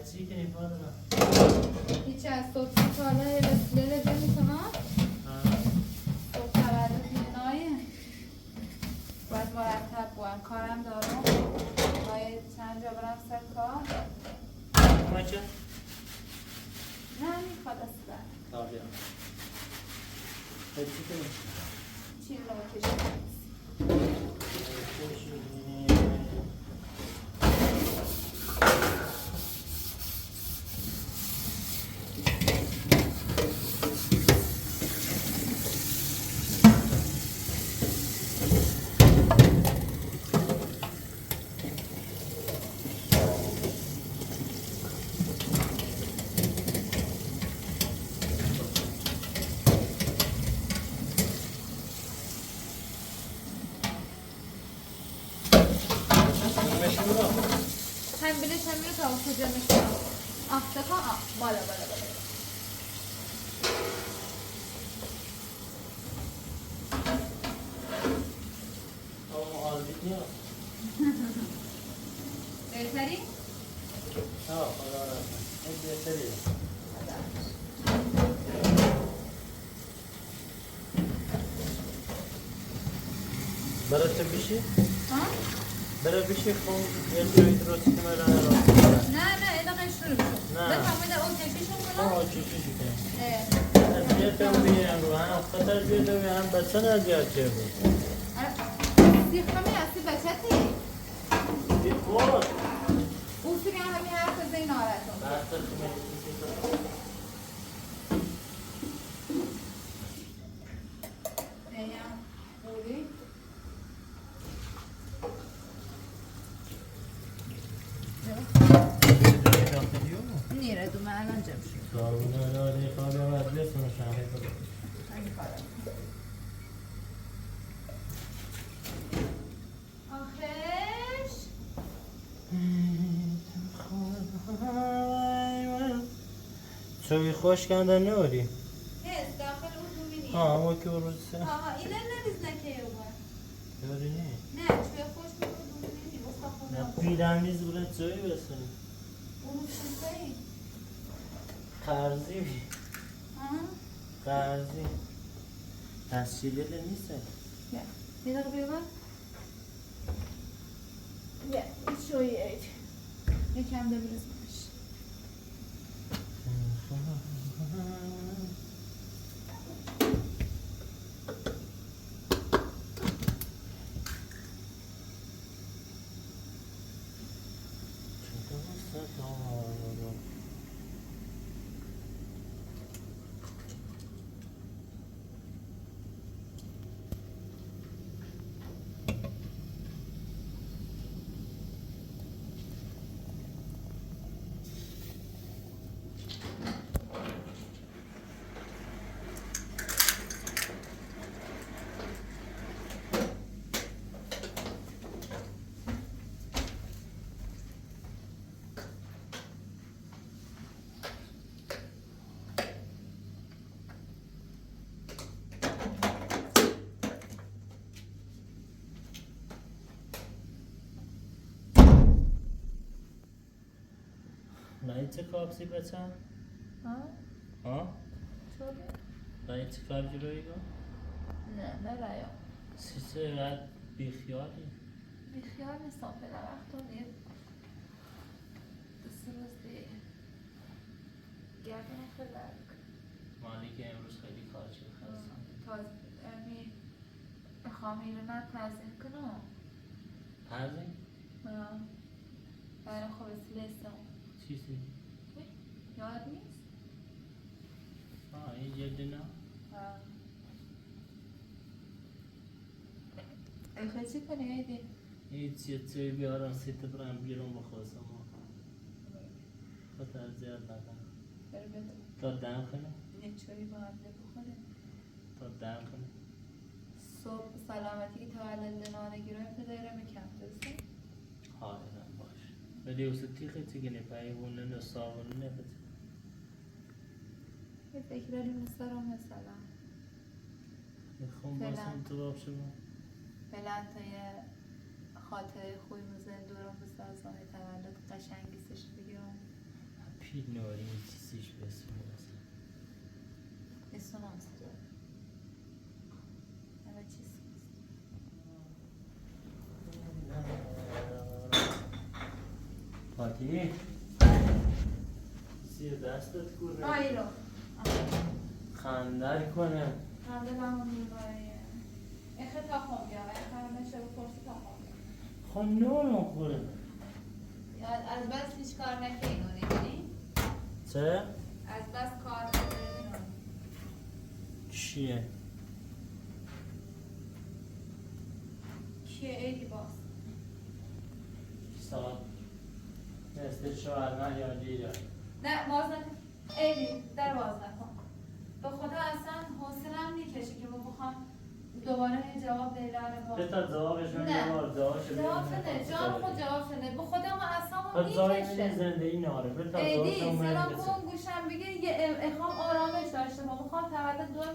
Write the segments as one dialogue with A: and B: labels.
A: چی کنی فاطمه؟
B: هیچ از صبح تا حالا رسیده نمی‌کنم. صبح تولد مینایه. باید مرتب باید کارم دارم. باید چند جا برم سر کار.
A: ما چه؟
B: نه میخواد اصلا.
A: آبیا. چی کنی؟
B: چی رو کشید؟ هم بلیش هم میره تا کجا میشه آفتا بالا بهتری؟
A: خدا رحمت این بهتریه برای تو بیشی؟ برای بیشی خون یه جایی درستی که میرانه را
B: نه این دقیقه شروع شد بفهمیده اون کشیشون کنم؟
A: کشیشون کنم بیتم بیرم رو هم خطر بیده و هم بچه نزیاد چه بود
B: دیخمی هستی بچتی؟
A: دیخواد
B: او سری همین حرف زی نارتون نیم بودی؟ نیره دومه الان جمع شد
A: دارونه داری خوابه و بیستون شنگه کنه
B: همین کارم آخش
A: چوی خوش کنده نوری؟
B: هست داخل اون دومینی
A: اما که بروزه
B: اینه نریز نکه اومد
A: یاری نه؟
B: نه چوی خوش کنده دومینی
A: نه پیرم نیز بره چوی بسونی
B: اونو چیزایی؟
A: قرضی بی قرضی از چی دل نیسته؟
B: یه دقیقه بیرون شوی اید یکم ده بریزمش
A: نه چه کابسی بچم؟ ها؟
B: چوبه؟
A: نه چه کابجی روی گو؟
B: نه رایم
A: سیسه رد بیخیالی؟
B: بیخیال نیستم به وقتا دید دسته روز دیگه گردم خیلی درک
A: مالی که امروز خیلی کارچی بخواستم
B: تازه خواهم ایران تزین کنم
A: تزین؟
B: برای خوب اسلیستم
A: چیزی؟
B: یاد نیست؟
A: این جدی نه؟
B: خیلی چی کنی ایدی؟
A: هیچ چیزی بیارم سیت برم بیرون بخواستم خطر زیاد نکن
B: برو بده
A: تا دم کنه؟
B: یه چوری با هم بخوره
A: تا دم کنه
B: صبح سلامتی تولد نانگی رو پدرم کم دسته؟
A: حاضرم باش ولی اوسه تیخی چگه نپایی بونه نصابونه نفت
B: یه فکراری مسترم مثلا
A: میخوام باسم تو باب شما
B: فعلا تا یه خاطره خوبی مزن دورم بسه از آنه تولد قشنگیستش بگیرم
A: Finori, si spesso.
B: Isso não se deu. Ela disse.
A: فاطمه زیر دستت کنه
B: آیرو
A: خندر کنه
B: خنده بمون میبایه اخه تا خون بیا اخه نشه بپرسی تا خون بیا
A: خب نو نخوره
B: از بس هیچ کار نکنی نونی
A: چه؟
B: از بس کار نکنی
A: چیه؟
B: کیه ایدی باز
A: ساعت مثل شوهرمن یا دیگر
B: نه باز نکن ایدی در باز نکن به خدا اصلا حوصله‌ام میکشه که بخوام دوباره جواب لیلا رو باز
A: بتا جوابش رو
B: نه.
A: یه بار
B: جواب شده جان خود جواب شده به خدا ما اصلا
A: زایی من
B: میکشه
A: زندگی ناره بتا
B: ایدی
A: جوابش رو
B: سلام
A: من
B: کن گوشم بگیر یه اخوام آرامش داشته با بخوام تولد دوی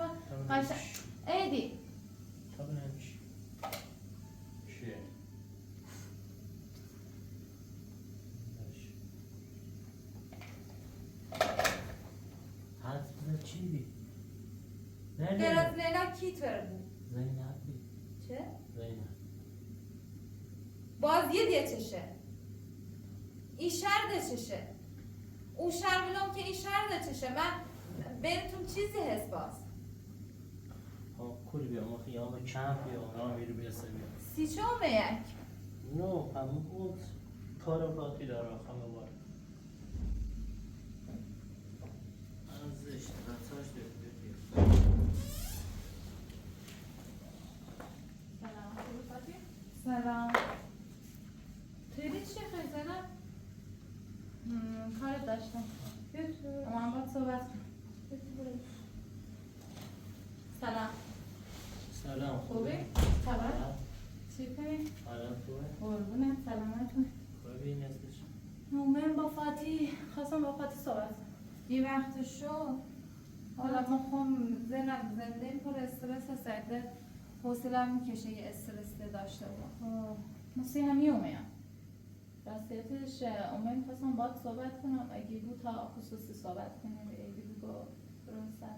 B: من قشنگ ایدی
A: تا نمیشه چیه؟ حد بزن چی بی؟ نه
B: غیر از لیلا کی تر بود
A: زینب بی
B: چه؟
A: زینب
B: باز یه دیگه چشه این شرده چشه اون شرمونم که این شرده چشه من بینتون چیزی هست باز
A: ها کلی بیا ما خیام کم بیا ها میرو بیا سر بیا
B: سی چهارمه یک
A: نو همون بود کار باقی داره همه بار ازش رتاش داریم
B: سلام تریدی چی خیلی زنم؟ کارت داشتم اما باید صحبت کنم سلام
A: سلام
B: خوبی؟ خبر؟ چی کنی؟
A: حالا خوبه؟
B: قربونت سلامتون
A: خوبی نستش
B: من با فاتی خواستم با فاتی صحبت کنم این وقت شو حالا ما خون زنده پر استرس هسته حوصله هم میکشه یه استرس داشته با مسی همی اومیم راستیتش اومیم خواستم باید صحبت کنم اگه بود تا خصوصی صحبت کنیم اگه بگو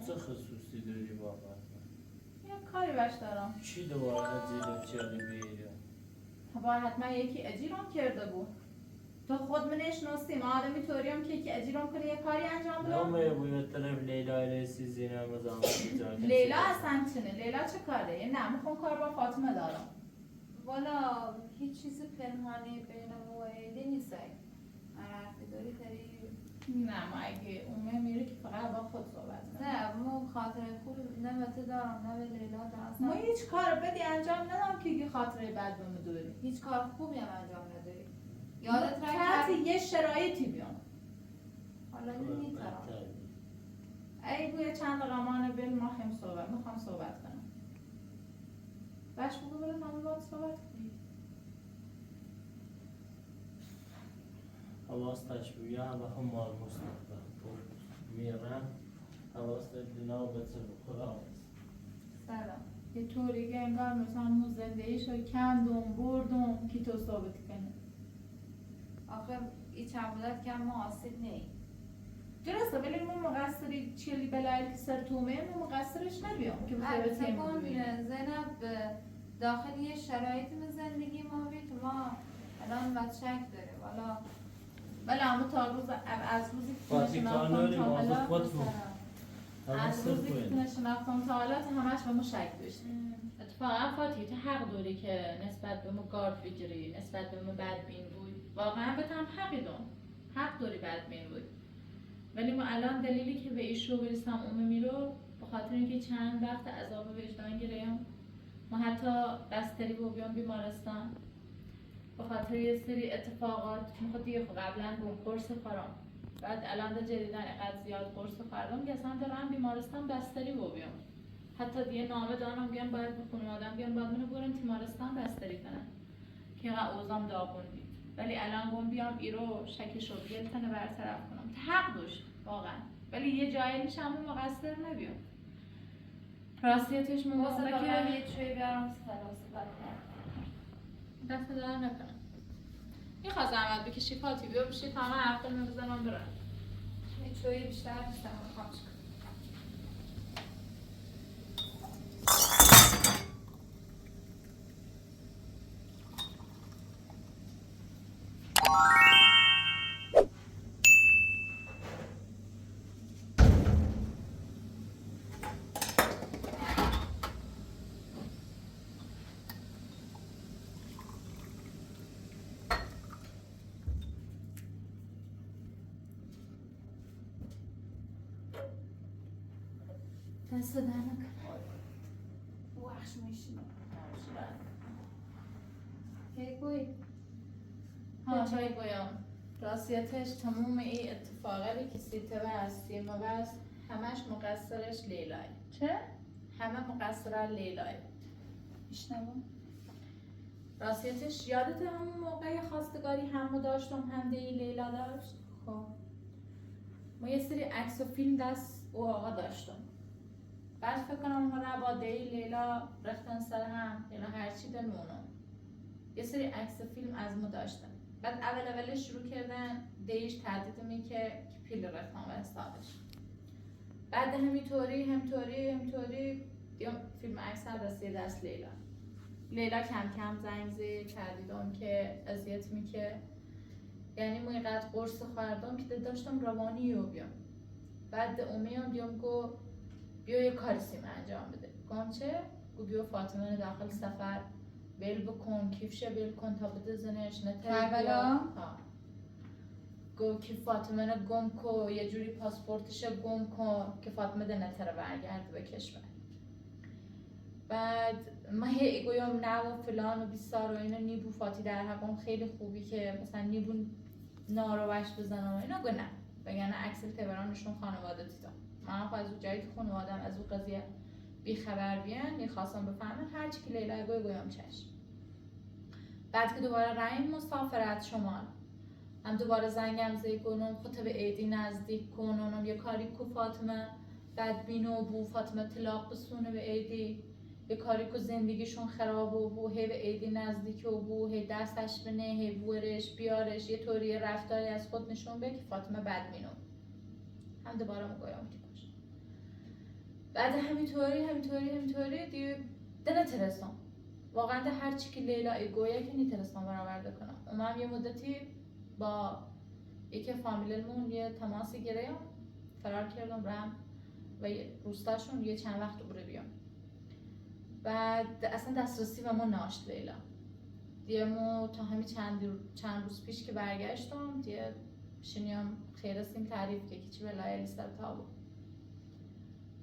A: چه خصوصی داری واقعا؟
B: یه کاری باش دارم
A: چی دوباره زیده چیالی بیایی؟
B: باید حتما یکی اجیرم کرده بود تو خود منشناسی ما آدمی طوریم که یکی اجیرم کنه یه کاری انجام بدم
A: نامه باید طرف لیلا رسی زینه مزام بیجارد
B: لیلا اصلا چنه؟ لیلا چه کاره؟ نه میخوام کار با فاطمه دارم والا هیچ چیز پنهانی بین ما و ایلی نیست حرفی داری تری نه ما اگه اومه میره که فقط با خود صحبت کنم نه ما خاطر خوب نه به تو دارم نه به لیلا دارم ما هیچ کار بدی انجام ندارم که یه خاطره بد بهم داری هیچ کار خوبی هم انجام نداری یادت رفت یه شرایطی بیام حالا نمیتونم ای بوی چند قمان بل ما میخوام صحبت کنم باش بگو برم همه باید صحبت کنی
A: حواستش بیا هم بخون مال مستقبل میرم حواست دینا و بچه بخورا
B: سلام یه طوری که انگار مثلا مو زندگیش رو کندم بردم که تو ثابت کنی آخه این چند مدت که ما آسیب نیم درسته ولی ما مقصری چیلی بلایی که سر تومه ما مقصرش نبیام که بخواه تیمون زینب داخل یه شرایطی من زندگی ما بید ما الان باید شک داره والا بله اما تا روز از روزی که نشناختم تا حالا از روزی که نشناختم تا حالا همش به ما شک داشتیم اتفاقا فاتی تو حق داری که نسبت به ما گارد بگیری نسبت به ما بدبین بود واقعا به هم حقی دارم حق داری بدبین بود ولی ما الان دلیلی که به ایشو برسم اومه میرو به خاطر اینکه چند وقت عذاب وجدان گیریم ما حتی بستری با بیام بیمارستان به خاطر یه سری اتفاقات میخواد دیگه قبلا بوم قرص خورم بعد الان دا جدیدن اینقدر زیاد قرص خوردم که اصلا دارم بیمارستان بستری با بیام حتی دیگه نامه دارم بیان باید بخونه آدم بیان باید منو برن تیمارستان بستری کنن که اینقدر اوزام داغون دید ولی الان گم بیام ایرو شکشو بیل تنه برطرف کنم حق داشت واقعا ولی یه جایی میشم اون مقصر نبیام راستیتش موقع که یه چوی بیارم سلاسه دست دارم نکنم این خواه زحمت بکشی فاتی بیا بشی تا همه عقل میبزنم برم یک شویی بیشتر نیستم خواهش کنم. دست در نکن وحش میشینه کی گوی؟
C: چای گویم راستیتش تموم این اتفاقی که سیته هستی مقصر همش مقصرش لیلای.
B: چه؟
C: همه مقصر لیلای.
B: میشنوم.
C: راستیتش یادت همون موقع خواستگاری همو داشتم هم دی لیلا داشت؟
B: خب
C: ما یه سری عکس و فیلم دست او آقا داشتم. بعد فکر کنم هنر با دی لیلا رفتن سر هم یا هرچی بمونم. یه سری عکس و فیلم از ما داشتم. بعد اولش شروع کردن دیش تهدید می که پیل رفتن و استادش. بعد همینطوری فیلم عکس هم رسید دست لیلا کم کم زنگ زد تهدیدم که اذیت می که یعنی ما اینقدر قرص خوردم که داشتم روانی رو بیام. بعد امیام بیام گو بیا یه کاری سیم انجام بده. گم چه؟ گو بیا فاطمه داخل سفر بیل بکن کیفشه بیل کن تا بده زنش
B: کربلا؟
C: گو که فاطمه رو گم کو یه جوری پاسپورتش گم کو که فاطمه ده نتره برگرده به کشور. بعد ما هی گویم نه و فلان و بیسار و اینا نیبو فاتی در حقم خیلی خوبی که مثلا نیبو ناروش بزنم و اینا گو نه بگن عکس تبرانشون خانواده دیدم. من خواهد از جایی که خانوادم از اون قضیه بیخبر بیان میخواستم بفهمن هرچی که لیلا گویم چشم. بعد که دوباره رأیم مسافرت شمال هم دوباره زنگم زی کنم خطب ایدی نزدیک کنم یه کاری کو فاطمه بعد بینو بو فاطمه طلاق بسونه به ایدی یه کاری کو زندگیشون خراب و بو هی به ایدی نزدیک و بو هی دستش بنه هی بورش بیارش یه طوری رفتاری از خود نشون به که فاطمه بد مینو هم دوباره مگویم که باشه. بعد همینطوری دیگه دل ترسم واقعا ده هر چی که لیلا ایگویا که نیترسم برآورده کنم. اومم یه مدتی با یکی فامیلمون یه تماسی گرفتم فرار کردم رم و روستاشون یه چند وقت دوباره بیام. بعد اصلا دسترسی و ما ناشت لیلا دیگه ما تا همین چند روز پیش که برگشتم دیگه شنیام خیلی سیم تعریف که چی بلای لیستر تابو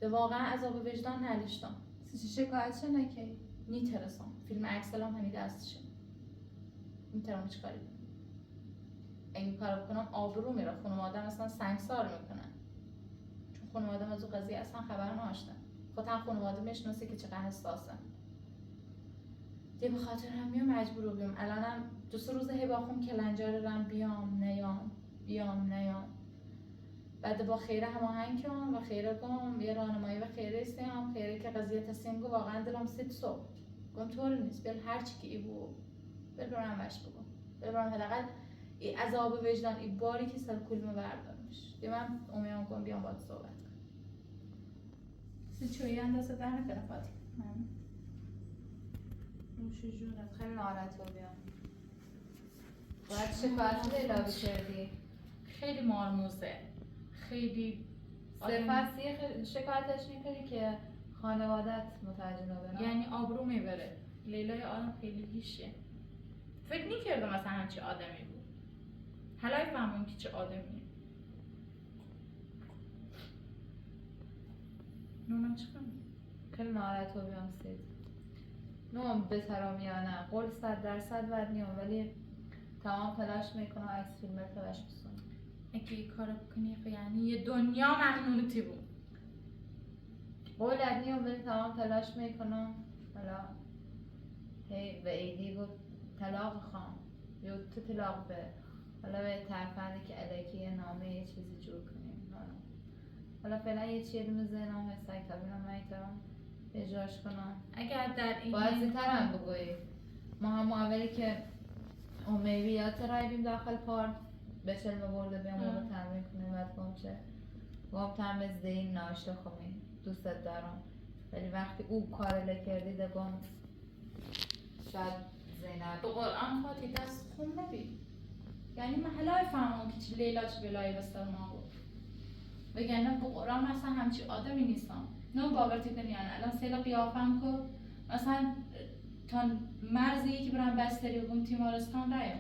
C: ده واقعا عذاب وجدان نداشتم.
B: شکایت نکی؟
C: نیترسم فیلم عکسلام همین دستشه میتونم چه کاری کنم. اگه کار بکنم آبرو میره خانوادم اصلا سنگسار میکنن چون خانوادم از اون قضیه اصلا خبر نداشتن. خودم خانواده میشناسه که چقدر حساسه دیگه به خاطر همین مجبور بیام. الانم 2-3 روزه هی باخوم کلنجار رم بیام نیام بعد با خیره هماهنگ کردم و خیره گم یه راهنمایی و خیره استیم خیره که قضیه تصمیم گو واقعا دلم سید صبح گم طور نیست بل هر چی که ای بو بل برام وش بگو بل برام حداقل ای عذاب وجدان ای باری که سر کلمه بردارمش دیگه من امیدوارم کنم بیام باهات صحبت کنم. چویی اندازه در نکنه فاطمه
B: من
C: نوش جونت
B: خیلی ناراحت بودم. باید شکایت لیلا بکردی؟
C: خیلی مارموزه خیلی
B: صرفا شکایتش میکنی که خانوادت متوجه نبینن
C: یعنی آبرو میبره. لیلای آدم خیلی هیشه فکر نکردم مثلا همچی آدمی بود حالا فهمم که چه آدمیه. نونم چی کنم؟
B: خیلی ناراحت بودم سید نوم بهترم یا نه قول 100% باید میام ولی تمام تلاش میکنم عکس فیلم تلاش بسونم.
C: اگه یه کار بکنی یعنی یه دنیا ممنونتی بود.
B: قول میام ولی تمام تلاش میکنم حالا هی به ایدی بود طلاق خواهم یا تو طلاق به حالا به طرفنده که علیکی یه نامه یه چیزی جور کنیم حالا فعلا یه چیزی رو ذهنم هست تا بینم میتونم اجراش کنم.
C: اگر در این
B: باید زیتر هم بگویی ما هم اولی که امیوی یاد رایبیم داخل پارک
C: به چلمه برده بیام اونو تمرین کنه بعد گمشه گم تمرین زین ناشته خمی دوستت دارم ولی وقتی او کار کردی دگم شاید زینب
B: به قرآن خاطی دست خون نبی یعنی محلای فهمم که چی لیلا چی بلایی بستر ما بود وگرنه به قرآن مثلا همچی آدمی نیستم نه باورتی کنی یعنی الان سیلا قیافم که مثلا تا مرزی که برم بستری و بوم تیمارستان رایم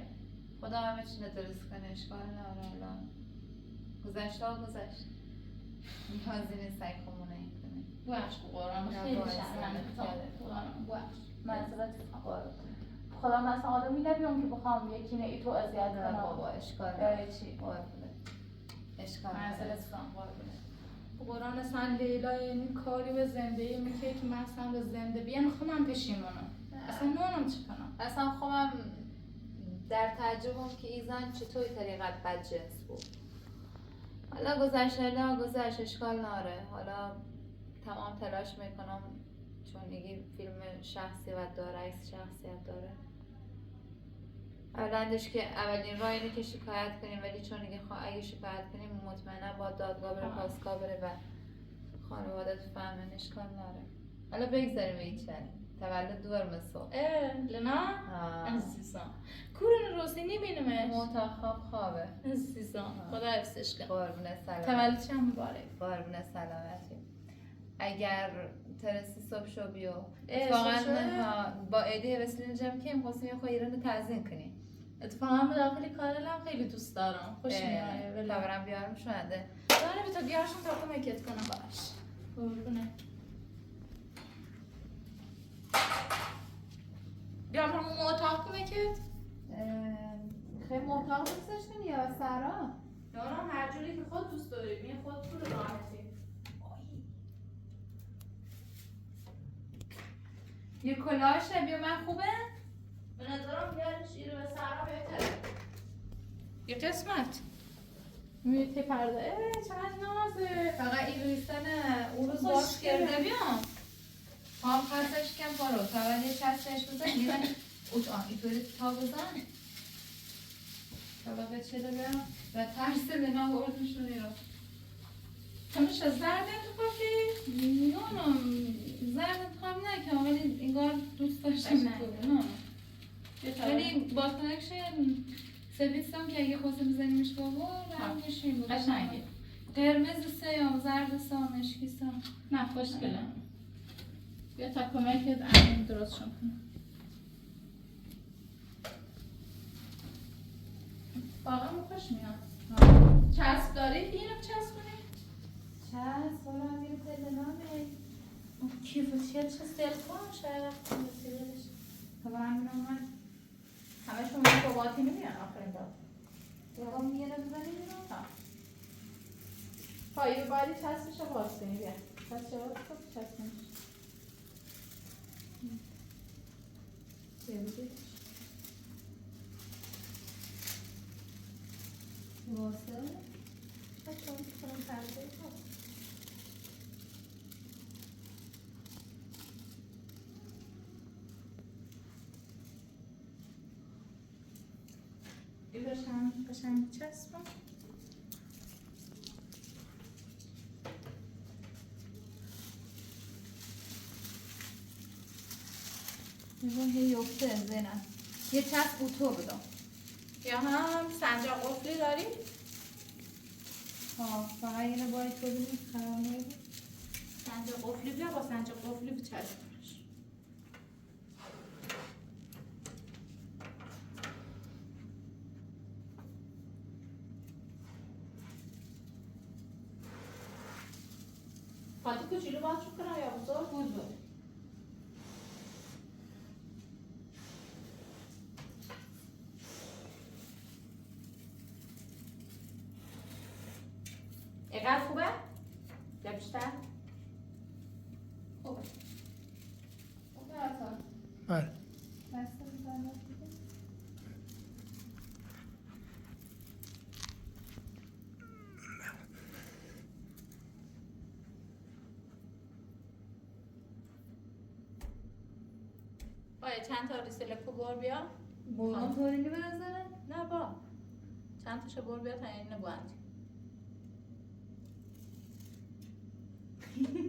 C: خدا همه چی درست کنه اشکال نداره الان گذشته ها گذشت نیازی نیست سعی خمونه این کنه
B: بوش به قرآن خیلی شرمنده قرآن بوش منظورت خدا مثلا آدمی نبیام که بخوام یکی نه ای تو اذیت کنم
C: بابا اشکال
B: نداره چی
C: قربونه اشکال
B: منظورت سان قربونه به قرآن اصلا لیلا یعنی کاری به زندگی میکنه که من اصلا به زنده بیان خودم پشیمونم اصلا نونم چی کنم
C: اصلا خودم در تعجبم که ایزان چطوری طریقت بدجنس بود حالا گذشت اشکال ناره حالا تمام تلاش میکنم چون دیگه فیلم شخصیت داره عکس شخصیت داره اولندش که اولین راه اینه که شکایت کنیم ولی چون دیگه اگه شکایت کنیم مطمئنا با دادگاه بره پاسگاه بره و خانواده تو فهمن اشکال ناره حالا بگذاریم ایچن تولد دور مسو
B: لنا عزیزم کورن روزی نمیبینمش
C: متخاب خوابه
B: عزیزم خدا حفظش کنه
C: قربونه سلامت
B: تولدش هم مبارک
C: قربونه سلامتی اگر ترسی صبح شو بیو
B: اتفاقا
C: با ایده وسیله جمع که می‌خواستیم یه خیران تعزین کنیم
B: اتفاقا به داخلی کارلم خیلی دوست دارم خوش میاد ولی
C: خبرم بیارم شده
B: داره به تو بیارشون تا کمکت کنم باش قربونه بیام همون اتاق کمکت
C: خیلی اتاق دوستش کنی یا سرا
B: دارم هر جوری که خود دوست داری بین خود تو راحتی
C: یه کلاه شبیه من خوبه؟
B: به نظرم بیارش ایرو به سرا بهتره یه قسمت میتی پرده چقدر نازه
C: فقط این رویستنه اون روز باش
B: خوش
C: کرده
B: کرده
C: بیام پام خستش کم پارو تا ولی چستش بزن میرن اوچ اینطوری تا بزن طبقه چه بیام و ترس بنا بردمشونی رو
B: تمش از زرد انتخابی؟
C: نونم زرد انتخاب نکنم ولی انگار دوست داشتم نه ولی با کنکشن سفیدستم که اگه خواسته بزنیمش بابا رنگش این بود
B: قشنگه
C: قرمز سیام زرد سام مشکی سام
B: نه خوشگله بیا تا کمکت امین درست شد واقعا خوش میاد چسب داری که اینو چسب کنی؟
C: چسب حالا هم میره تلنامه
B: کیفوشیت چه سیل کنم شاید سیلش
C: خبر همین آمد
B: همه شما این باباتی نمیان آخرین بار
C: یاقا میگه بزنیم رو
B: پایی بادی چسبش رو باز کنی بیا چسبش رو باز کنی چسبش
C: واسه
B: بچه هم کنم پرده کنم این قشنگ چسبم
C: نگاه هی افته زینم یه چسب بوتو بدم
B: یا هم سنجاق قفلی داری؟
C: فقط اینو باید ببینید خراب نگید
B: سنجاق قفلی بیا با سنجاق قفلی بچسبش خاطی کوچولو باید چون کنم یا بزرگ؟
C: بزرگ
B: اینقدر خوبه؟ یا بیشتر؟ خوبه خوبه حسن
A: بله
B: دست میزنه باید چند تا ریسلکو بار بیا
C: بولون طورینی برزنه؟
B: نه با
C: چند تاشو بر بیا تا این نبوند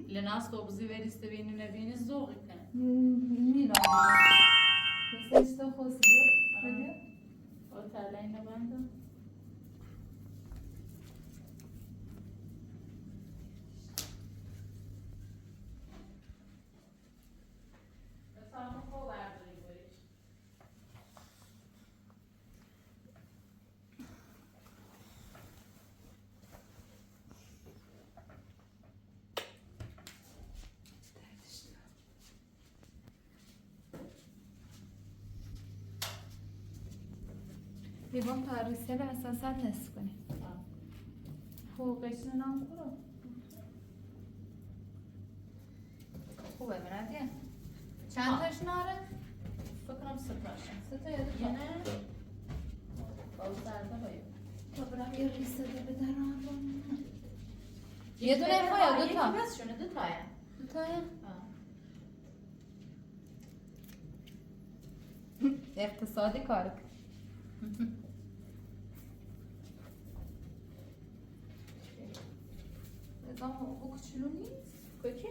C: لناس خوبزی وریسته بینی نبینی زوغی کنه
B: میرم مثل خوصی بیا
C: او ترلا این نبوند بسام خوب برداری بریش
B: لیوان پاریسیل اساسا نصف کنیم فوقش نام کرو خوبه بردیه چند تاش ناره؟
C: بکنم ستاشن
B: ستا یا دو
C: یه نه باز درده باید
B: تا برم یه ریسته به درم یه دونه ما یا دو تا؟
C: یکی بس شونه دو تایه
B: دو تایه؟ اقتصادی کار کن نظام او کچلو نیست؟
C: کوکی؟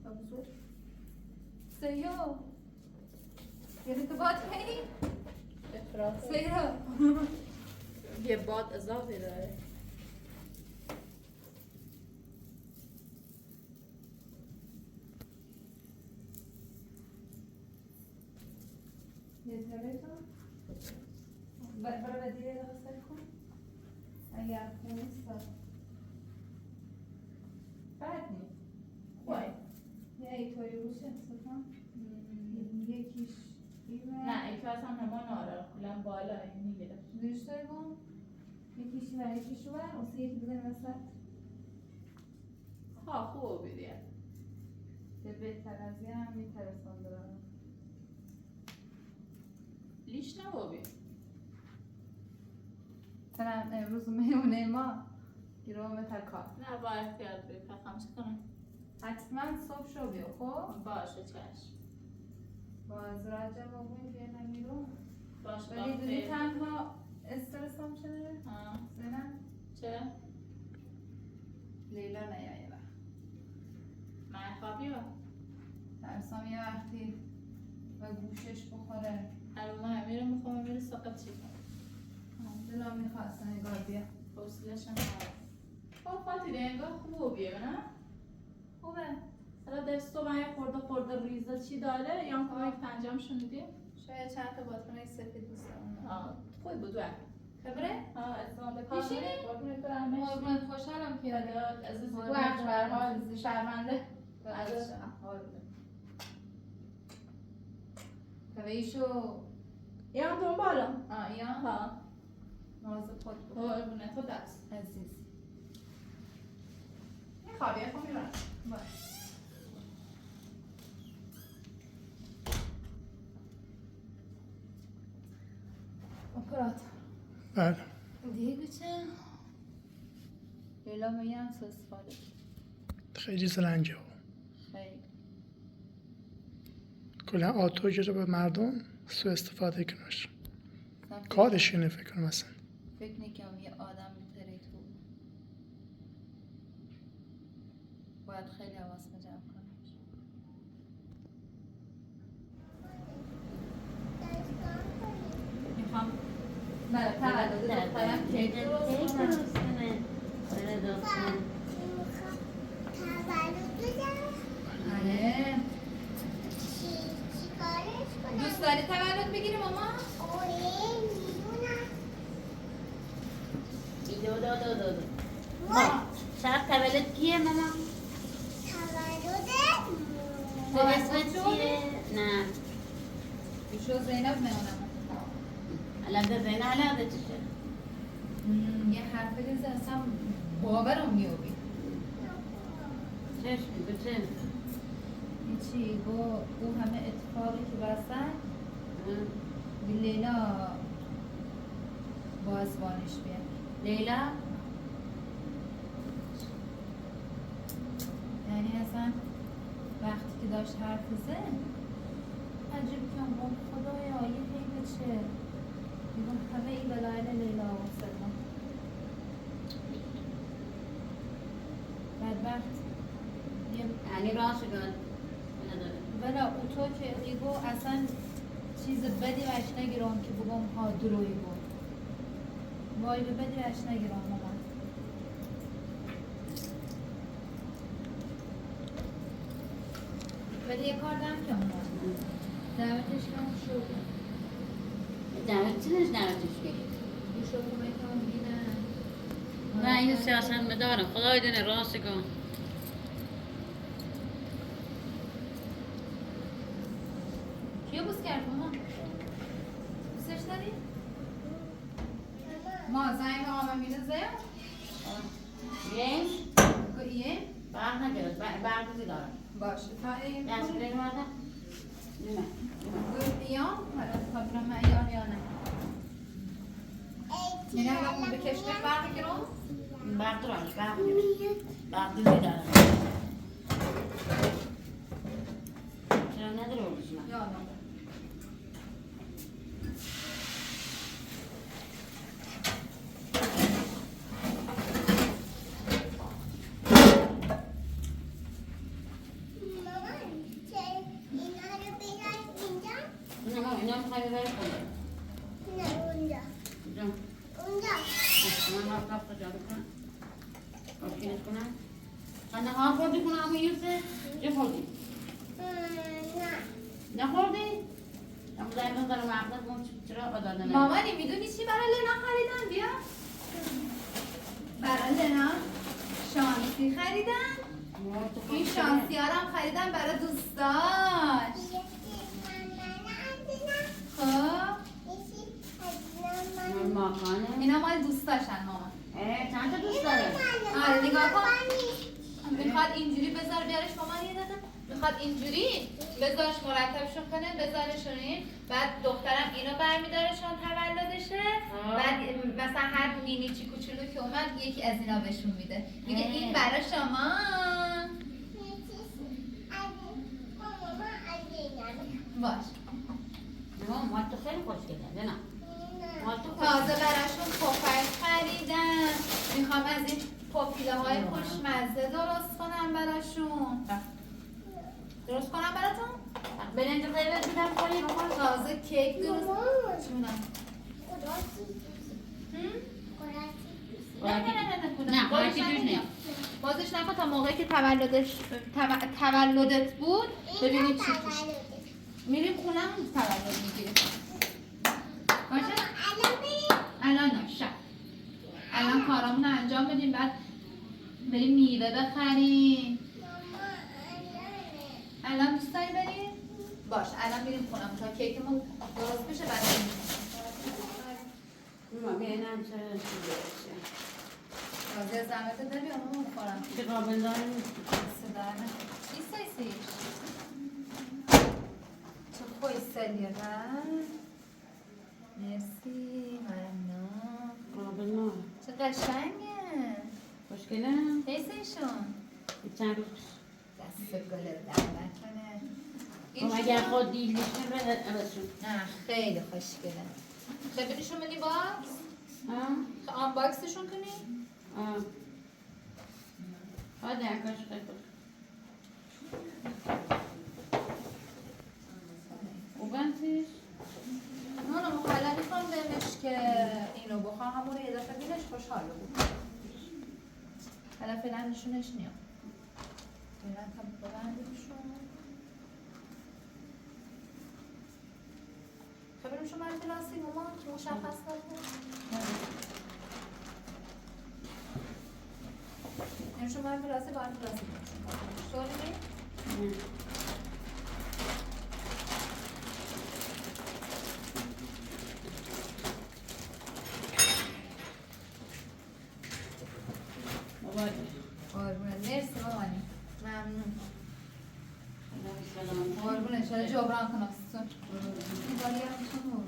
B: بزرگ سیو یعنی تو باد هی؟
C: افراط
B: سیو
C: یه باد اضافی داره
B: یه تلفن برای دیگه دست کن اگر نیست بد نیست
C: وای
B: یه ایتوری روشه اصلا یکیش ایمه
C: نه ایتو اصلا همان آره کلم بالا این میگیره
B: دوشتای بون یکیش و یکیش رو بر اصلا یکی بزن وسط
C: ها خوب بیدیه
B: به بهتر از یه هم میترسان دارم
C: لیش نبابی
B: تنم امروز میونه ما گیرومه کار
C: نه با احتیاط بی پخم کنم
B: حتما صبح شو بیا خب
C: باشه چشم
B: باز راجع بابون که نمیرو
C: باشه
B: ولی
C: با
B: دیدی
C: خیر
B: تنها استرسام شده
C: ها
B: زنم
C: چه؟
B: لیلا نیایه
C: من خوابی ها
B: ترسام یه وقتی و گوشش بخوره
C: الان من میره میخوام میره ساقت چی کنم
B: دلم میخواست نگار بیا
C: حوصله‌ش هم ندارم. خب فاطیده انگار خوبیه نه؟
B: خوبه
C: حالا دستو من یه خورده ریزه چی داره یا هم کمک پنجم شنیدی؟
B: شاید چند تا باتونه سفید دوست دارم
C: خوبی بود وقت
B: خبره؟
C: اسلام به کار
B: پیشینی؟
C: قربونت برم
B: قربونت خوشحالم که
C: یادت عزیز
B: قربونت
C: وقت
B: برم.
C: برها شرمنده
B: عزیز ایشو
C: یا هم دنبالم
B: یا
C: ها
B: نازه خود بود
C: قربونت تو دست
B: عزیز
C: میخوابی خب میرم
B: باش اپراتور
D: بله
B: دیگه چه؟ لیلا میگم سو استفاده
D: خیلی زلنگه ها
B: خیلی
D: کلا آتوجه رو به مردم سو استفاده کنش کارش اینه فکر کنم اصلا
B: فکر نکنم یه آدم میتره تو باید خیلی حواس جمع کنش
C: میخوام
B: بله تولد دخترم کیک درست کنم آره دوست داری تولد بگیری ماما؟
E: شب تولد کیه ماما؟ تو اسمت چیه؟ نه
B: شو زینب میمونم
E: الان به زینه علاقه چشه؟
B: یه حرفی دیزه اصلا باورم میوبی
E: چشم به چه؟
B: چی با او همه اتفاقی که وسط به لیلا بازبانش بیاد
E: لیلا؟
B: یعنی اصلا وقتی که داشت حرف زن عجیب کم خدایا یه حیبه چه میگم همه این دلایل لیلا و سلما بدبخت
E: یعنی راست شد
B: ولی او تو که ایگو اصلا چیز بدی وش نگیرم که بگم ها دروی بود وای به بدی وش نگیرم مامان ولی یه کار دم که اومد دعوتش کنم شو
E: دعوت چی نیست دعوتش که
B: گوشو کنم بینم
E: نه این سیاست مدارم خدای دونه راست کن
B: کیو بوس کرد ماما؟ بوسش داری؟ ما زنگ آمه میرزه؟
E: یه
B: یه؟
E: برق نگرد برق دارم
B: باشه تا این
E: دست بریم مادر نیمه
B: بیام تا برم معیار یا نه یعنی الان به کشمش برمیگیرم؟
E: برق دارم برق دارم چرا نداره بودشم
B: یا نه
E: اینا میخوایی ببری خونه اونجا من هفت جا بکنم آشکینش کنم خانه ها خوردی کنم اما یوسف چه خوردی؟ نخوردی؟ اما زنی بزنم مغزت مون چرا آدار نمید
B: مامانی میدونی چی برای لنا خریدن؟ بیا برای لنا شانسی خریدن این شانسی ها رو هم خریدن برای دوستاش خب
E: ماکانه
B: اینا مال دوستاشن مامان
E: چند تا دوست داره؟
B: آره نگاه کن میخواد اینجوری بذار بیارش مامان یه دقیقه میخواد اینجوری بذارش مرتبشون کنه بذارشون این بعد دخترم اینو برمیدارشون تولدشه بعد مثلا هر نینی چی کوچولو که اومد یکی از اینا بهشون میده میگه این برای شما باش
E: مال تو خیلی خوشگله نه
B: تازه براشون پفک خریدم میخوام از این پاپیله های خوشمزه درست کنم براشون درست کنم براتون؟
E: برنج قیمت میدم کنی
B: تازه کیک درست چونم؟
E: نه خوراکی جوش نیم
B: بازش نکن تا موقعی که تولدت بود ببینید چی توش میریم خونم تولد میگیریم باشه؟ الان نه شب الان کارامون رو انجام بدیم بعد بریم میوه بخریم الان دوست داری بریم؟ باش الان میریم خونم تا کیکمون درست بشه بعد بریم
E: ببینم چه
B: تازه زحمت داری اونو میخورم
E: چه قابل داریم
B: صدانه چی سایسیش؟ چه خوی سلیه مرسی ممنون
E: قابل نه
B: چه قشنگه
E: خوشگله
B: حیثشون
E: چند روز
B: دست گل در نکنه
E: اون اگر خود دیل بشه بسون
B: نه خیلی خوشگله خیلی بریشون بدی باکس؟ آن باکسشون کنی؟
E: ها درکاش خیلی خوش اوبنتیش
B: من مخلل میخوام بهمش که اینو بخوام همون رو یه دفعه بینش خوشحال بود حالا فعلا نشونش نیام فعلا تا ببندیمشون خبریم شما پلاسی مامان که مشخص نبود این شما پلاسی با پلاسی شوری قربونه مرسی مامانی ممنون قربونه شده جبران کنم این بالی هم چون